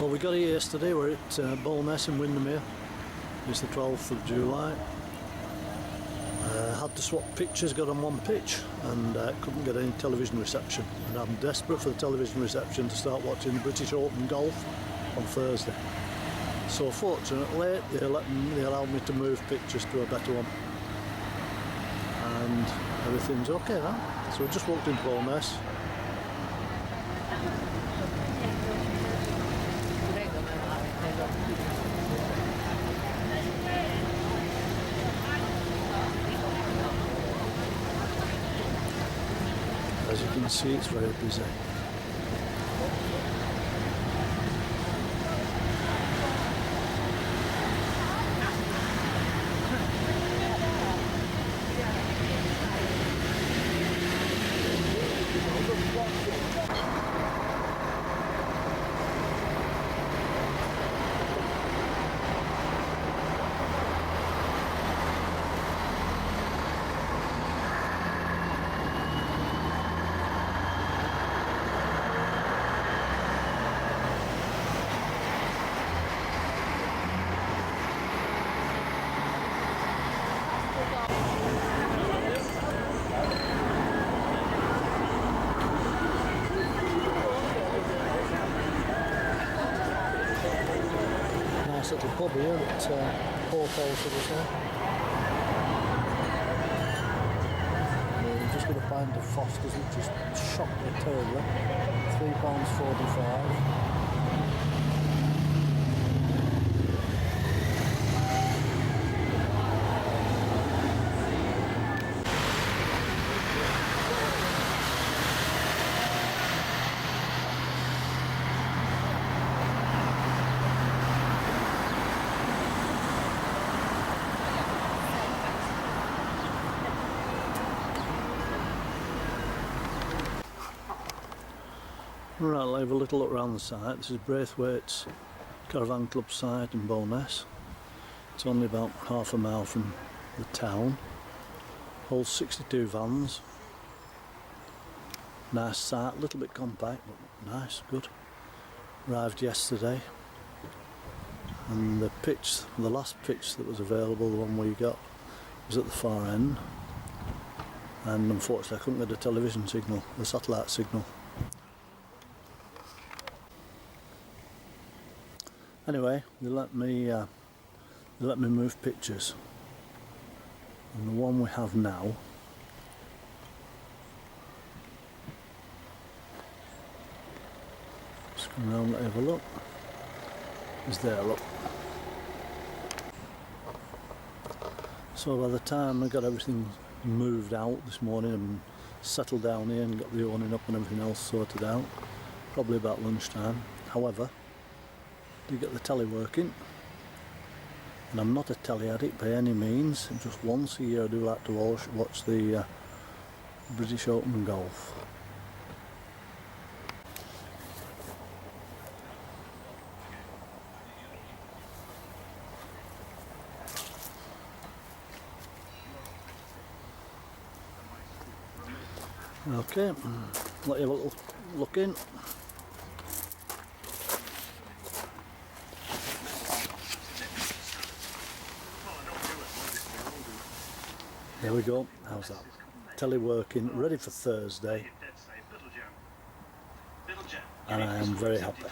Well, we got here yesterday. We're at Bowness in Windermere. It's the 12th of July. Had to swap pitches, got on one pitch and couldn't get any television reception. And I'm desperate for the television reception to start watching the British Open golf on Thursday. So fortunately, they allowed me to move pitches to a better one. And everything's okay now. So we just walked in Bowness. As you can see, it's very busy. Nice little pub here at Portals as well. We're just going to find the Fosters, which is shockingly terrible. £3.45. Right, I'll have a little look around the site. This is Braithwaite's Caravan Club site in Bowness. It's only about half a mile from the town. Holds 62 vans. Nice site, a little bit compact, but nice, good. Arrived yesterday. And the pitch, the last pitch that was available, the one we got, was at the far end. And unfortunately I couldn't get a television signal, the satellite signal. Anyway, they let me move pictures, and the one we have now just come around and have a look. Is there, look. So by the time I got everything moved out this morning and settled down here and got the awning up and everything else sorted out, probably about lunchtime. However, to get the telly working, and I'm not a telly addict by any means, just once a year I do like to watch the British Open golf. Okay, let you have a little look in. There we go, how's that? Telly working, ready for Thursday, and I am very happy.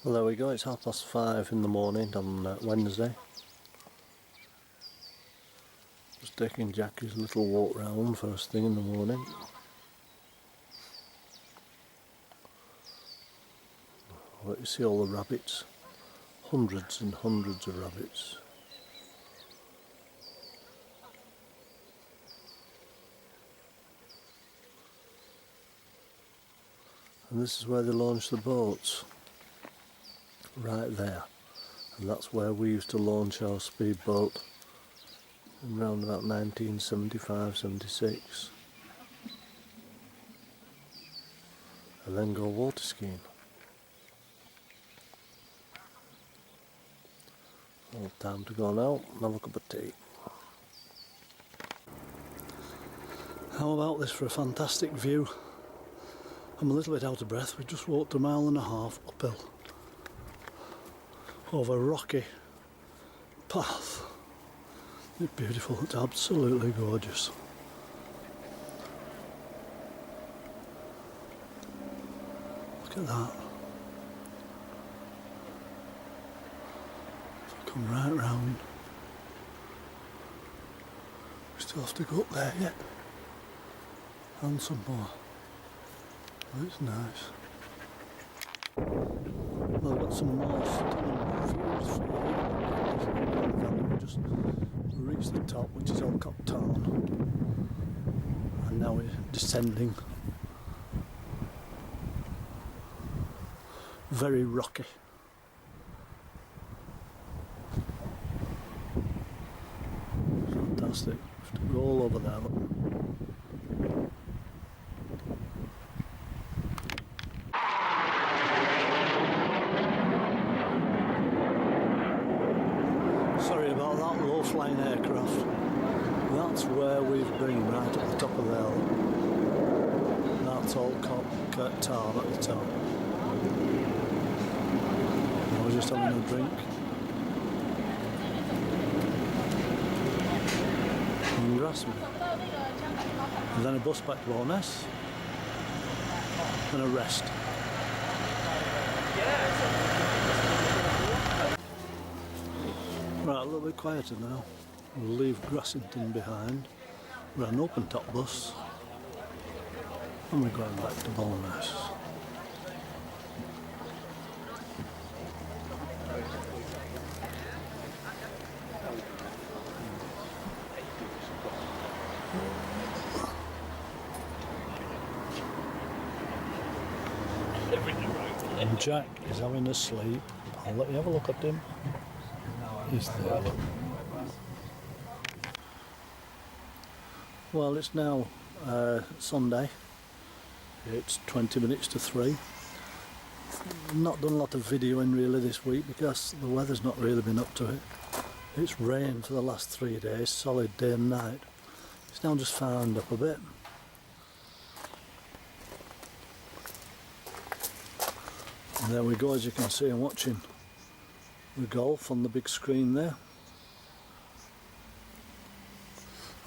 Well, there we go, it's 5:30 in the morning on Wednesday. Just taking Jackie's little walk round first thing in the morning. I'll let you see all the rabbits. Hundreds and hundreds of rabbits. And this is where they launch the boats. Right there. And that's where we used to launch our speedboat around about 1975-76. And then go water skiing. Well, time to go now and have a cup of tea. How about this for a fantastic view? I'm a little bit out of breath. We just walked 1.5 miles uphill over a rocky path. It's beautiful, it's absolutely gorgeous. Look at that. So come right round. We still have to go up there yet. And some more. Oh, it's nice. Well, I've got some more stunning views for you. We just reached the top, which is Alcott Town, and now we're descending. Very rocky. Fantastic. We have to go all over there. Look. Sorry about that low-flying aircraft. That's where we've been, right at the top of there. That's Alcott Town at the top. I was just having a drink. And Grassman. And then a bus back to Bowness. And a rest. Right, a little bit quieter now. We'll leave Grassington behind. We're an open top bus. And we're going back to Bowness. And Jack is having a sleep. I'll let you have a look at him. He's there, look. Well, it's now Sunday. It's 20 minutes to 3. I've not done a lot of videoing really this week because the weather's not really been up to it. It's rained for the last 3 days, solid day and night. It's now just found up a bit. And there we go, as you can see, I'm watching the golf on the big screen there.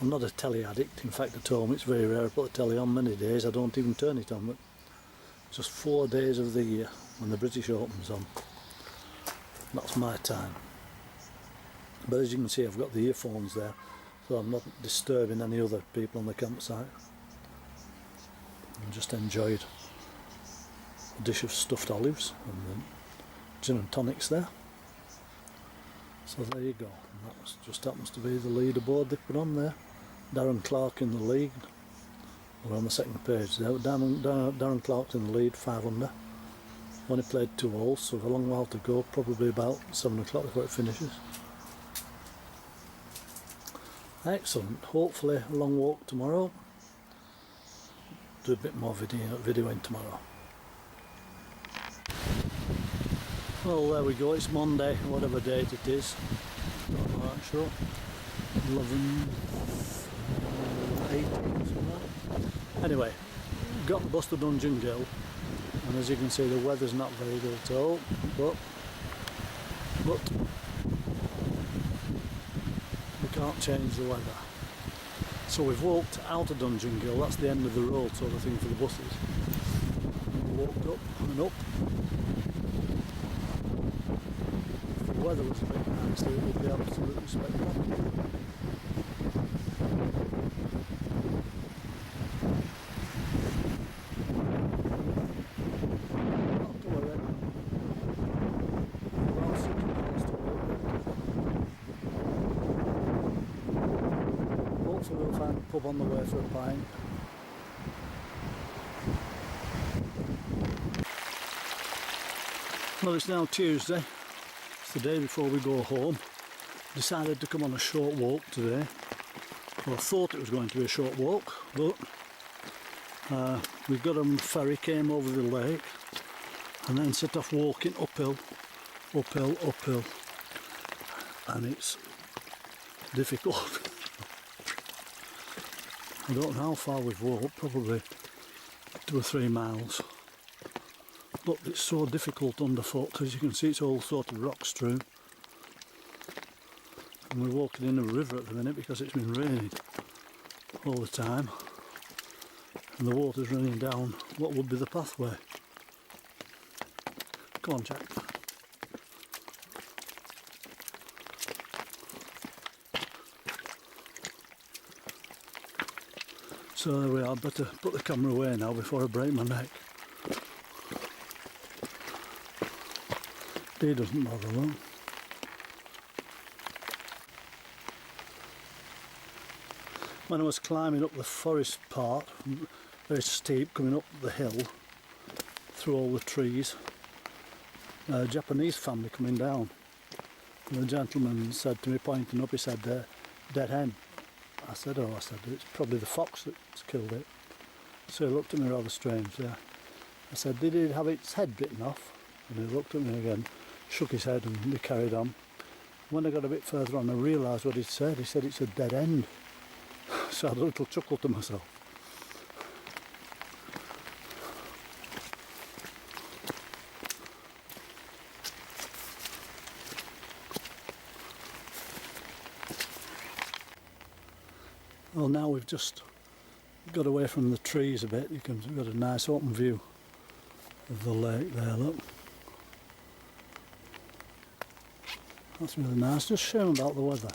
I'm not a telly addict, in fact at home it's very rare I put the telly on. Many days I don't even turn it on, but just 4 days of the year when the British Open's on. That's my time. But as you can see, I've got the earphones there, so I'm not disturbing any other people on the campsite. I just enjoyed a dish of stuffed olives and then gin and tonics there. So there you go. And that just happens to be the leaderboard they put on there. Darren Clark in the lead. We're on the second page there. Darren Clark's in the lead, 5 under. Only played 2 holes, so a long while to go. Probably about 7 o'clock before it finishes. Excellent. Hopefully a long walk tomorrow. Do a bit more videoing tomorrow. Well, there we go, it's Monday, whatever date it is. Not quite sure. 11, 8, something like that. Anyway, got the bus to Dungeon Gill, and as you can see the weather's not very good at all, but we can't change the weather. So we've walked out of Dungeon Gill, that's the end of the road sort of thing for the buses. We walked up and up. weather was a bit nice, it would be absolutely spectacular. Not to worry. About 6 miles to walk. Hopefully we'll find a pub on the way for a pint. Well, it's now Tuesday. It's the day before we go home. Decided to come on a short walk today. Well, I thought it was going to be a short walk, but we got on the ferry, came over the lake, and then set off walking uphill, and it's difficult. I don't know how far we've walked, probably 2 or 3 miles. But it's so difficult underfoot, as you can see it's all sort of rock strewn. And we're walking in a river at the minute because it's been raining all the time. And the water's running down what would be the pathway. Come on, Jack. So there we are, better put the camera away now before I break my neck. He doesn't bother though. When I was climbing up the forest part, very steep, coming up the hill, through all the trees, a Japanese family coming down. And the gentleman said to me, pointing up, he said, dead hen. I said, oh, it's probably the fox that's killed it. So he looked at me rather strange, yeah. I said, did it have its head bitten off? And he looked at me again, shook his head, and we carried on. When I got a bit further on, I realised what he'd said. He said it's a dead end. So I had a little chuckle to myself. Well, now we've just got away from the trees a bit. We've got a nice open view of the lake there, look. That's really nice. Just show them about the weather.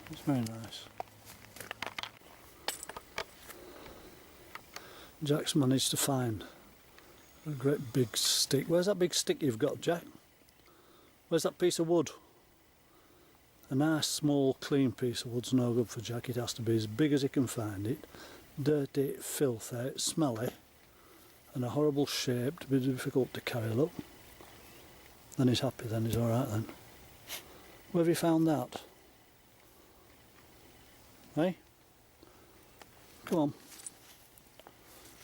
It's very nice. Jack's managed to find a great big stick. Where's that big stick you've got, Jack? Where's that piece of wood? A nice small clean piece of wood's no good for Jack. It has to be as big as he can find it. Dirty, filthy, smelly, and a horrible shape to be difficult to carry, look. Then he's happy, then he's alright then. Where have you found that? Hey? Come on.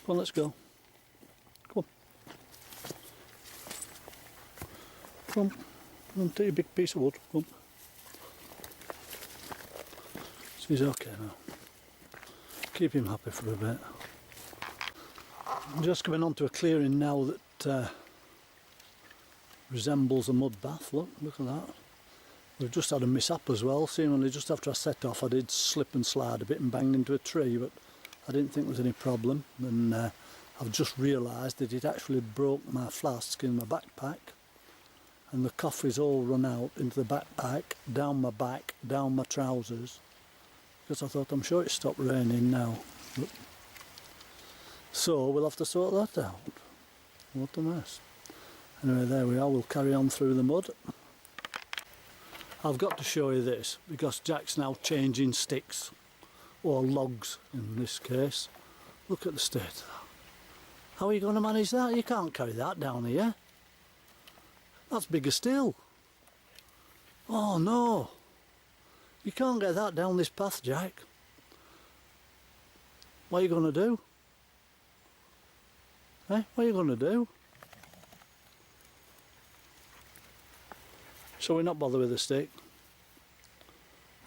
Come on, let's go. Come on. Come on. Come on, take a big piece of wood. Come on. So he's okay now. Keep him happy for a bit. I'm just coming onto a clearing now that resembles a mud bath. Look at that. We've just had a mishap as well. Seemingly just after I set off, I did slip and slide a bit and banged into a tree, but I didn't think there was any problem. And I've just realised that it actually broke my flask in my backpack, and the coffee's all run out into the backpack, down my back, down my trousers. Because I thought, I'm sure it's stopped raining now. Look. So we'll have to sort that out. What a mess. Anyway, there we are. We'll carry on through the mud. I've got to show you this because Jack's now changing sticks, or logs in this case. Look at the state of that. How are you going to manage that? You can't carry that down here. That's bigger still. Oh no. You can't get that down this path, Jack. What are you going to do? Eh? What are you going to do? Shall we not bother with the stick?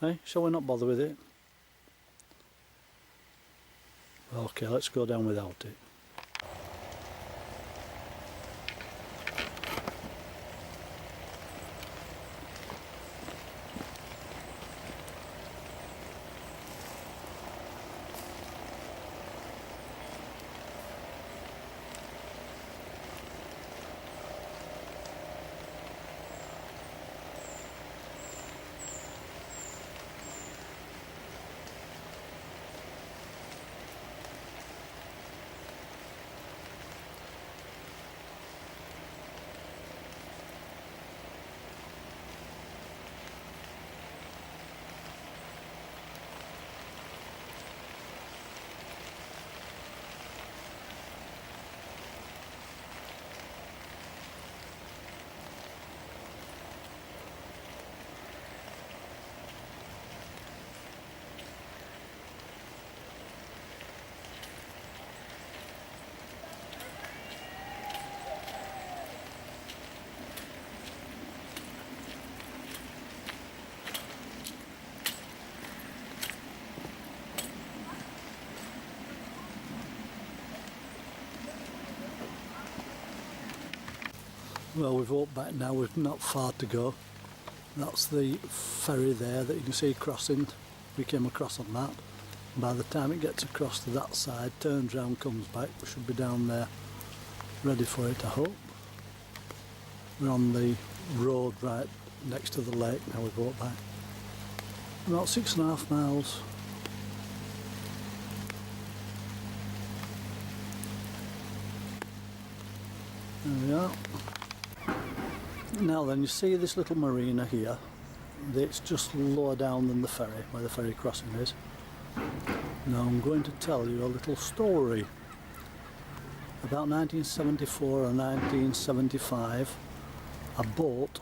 Eh? Shall we not bother with it? Okay, let's go down without it. Well, we've walked back now, we've not far to go. That's the ferry there that you can see crossing. We came across on that. By the time it gets across to that side, turns round, comes back, we should be down there ready for it, I hope. We're on the road right next to the lake now. We've walked back about 6.5 miles. There we are. Now then, you see this little marina here. It's just lower down than the ferry, where the ferry crossing is. Now I'm going to tell you a little story. About 1974 or 1975, I bought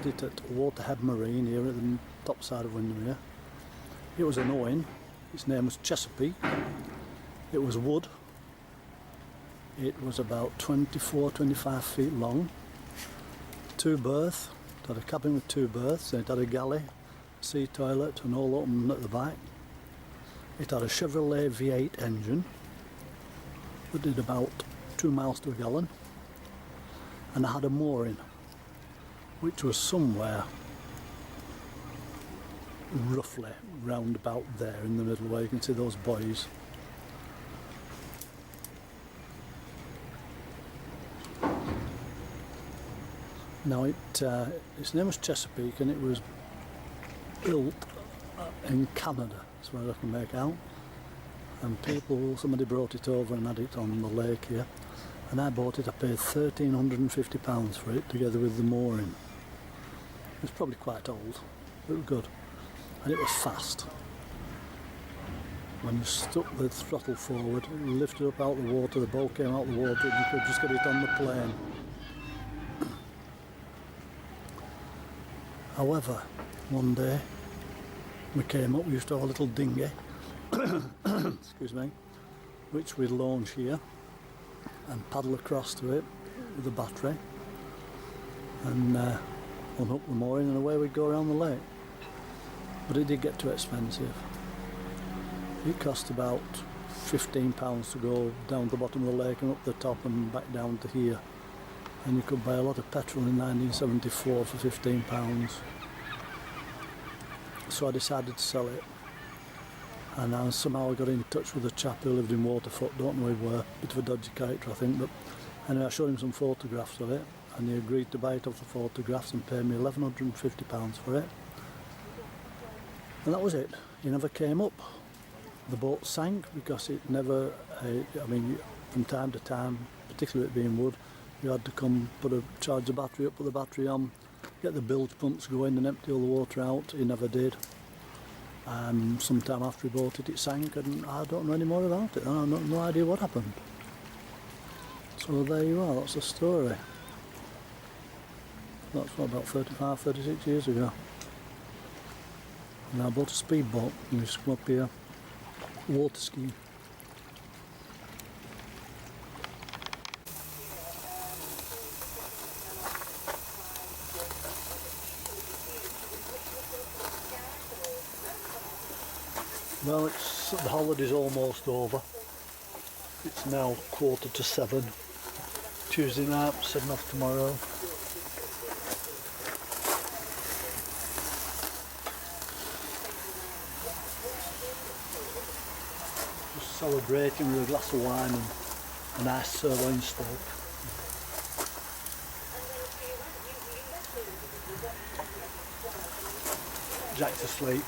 it at Waterhead Marine here at the top side of Windermere. It was an Owen. Its name was Chesapeake. It was wood. It was about 24-25 feet long. 2 berth. It had a cabin with 2 berths. It had a galley, sea toilet, and all open at the back. It had a Chevrolet V8 engine that did about 2 miles to a gallon, and I had a mooring which was somewhere roughly round about there in the middle where you can see those buoys. Now its name was Chesapeake, and it was built in Canada, as far as I can make out. And somebody brought it over and had it on the lake here. And I bought it, I paid £1,350 for it, together with the mooring. It was probably quite old, but it was good. And it was fast. When you stuck the throttle forward, it lifted up out the water, the bow came out the water, and you could just get it on the plane. However, one day we came up, we used to have a little dinghy, excuse me, which we'd launch here and paddle across to it with a battery and unhook the mooring, and away we'd go around the lake. But it did get too expensive. It cost about £15 to go down to the bottom of the lake and up the top and back down to here. And you could buy a lot of petrol in 1974 for £15. So I decided to sell it. And I somehow got in touch with a chap who lived in Waterfoot, don't know who he were, bit of a dodgy character I think, but anyway I showed him some photographs of it, and he agreed to buy it off the photographs and pay me £1,150 for it. And that was it. He never came up. The boat sank because it never, I mean, from time to time, particularly it being wood, you had to come charge the battery up, put the battery on, get the bilge pumps going and empty all the water out. He never did. Sometime after he bought it, it sank, and I don't know any more about it. I have no idea what happened. So there you are, that's the story. That's what, about 35, 36 years ago. And I bought a speedboat and we used to come up here water skiing. Well, the holiday's almost over. It's now 7:15. Tuesday night, setting off tomorrow. Just celebrating with a glass of wine and a nice sirloin steak. Jack's asleep.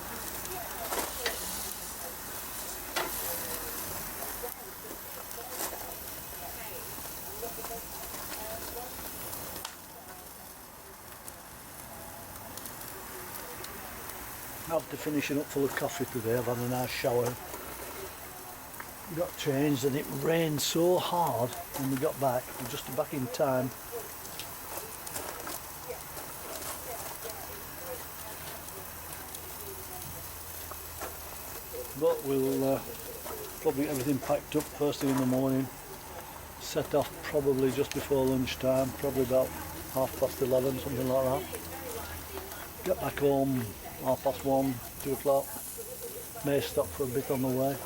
After finishing up full of coffee today, I've had a nice shower. We got changed and it rained so hard when we got back. We're just back in time. But we'll probably get everything packed up first thing in the morning. Set off probably just before lunchtime, probably about 11:30, something like that. Get back home 1:30, 2 o'clock. May stop for a bit on the way.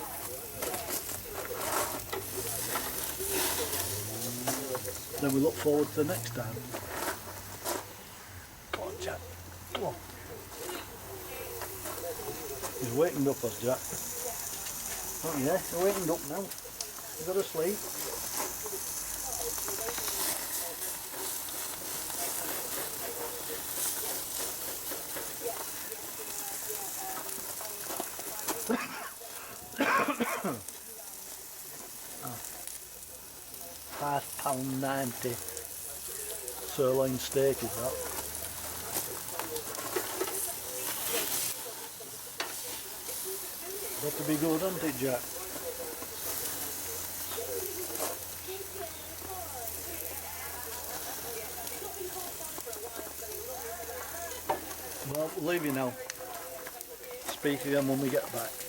Then we look forward to the next time. Come on, Jack. Come on. He's wakened up us, Jack. Oh yeah, he's wakened up now. He's got to sleep. £5.90 sirloin steak is that. Got to be good, hasn't it, Jack? Well, we'll leave you now. Speak again when we get back.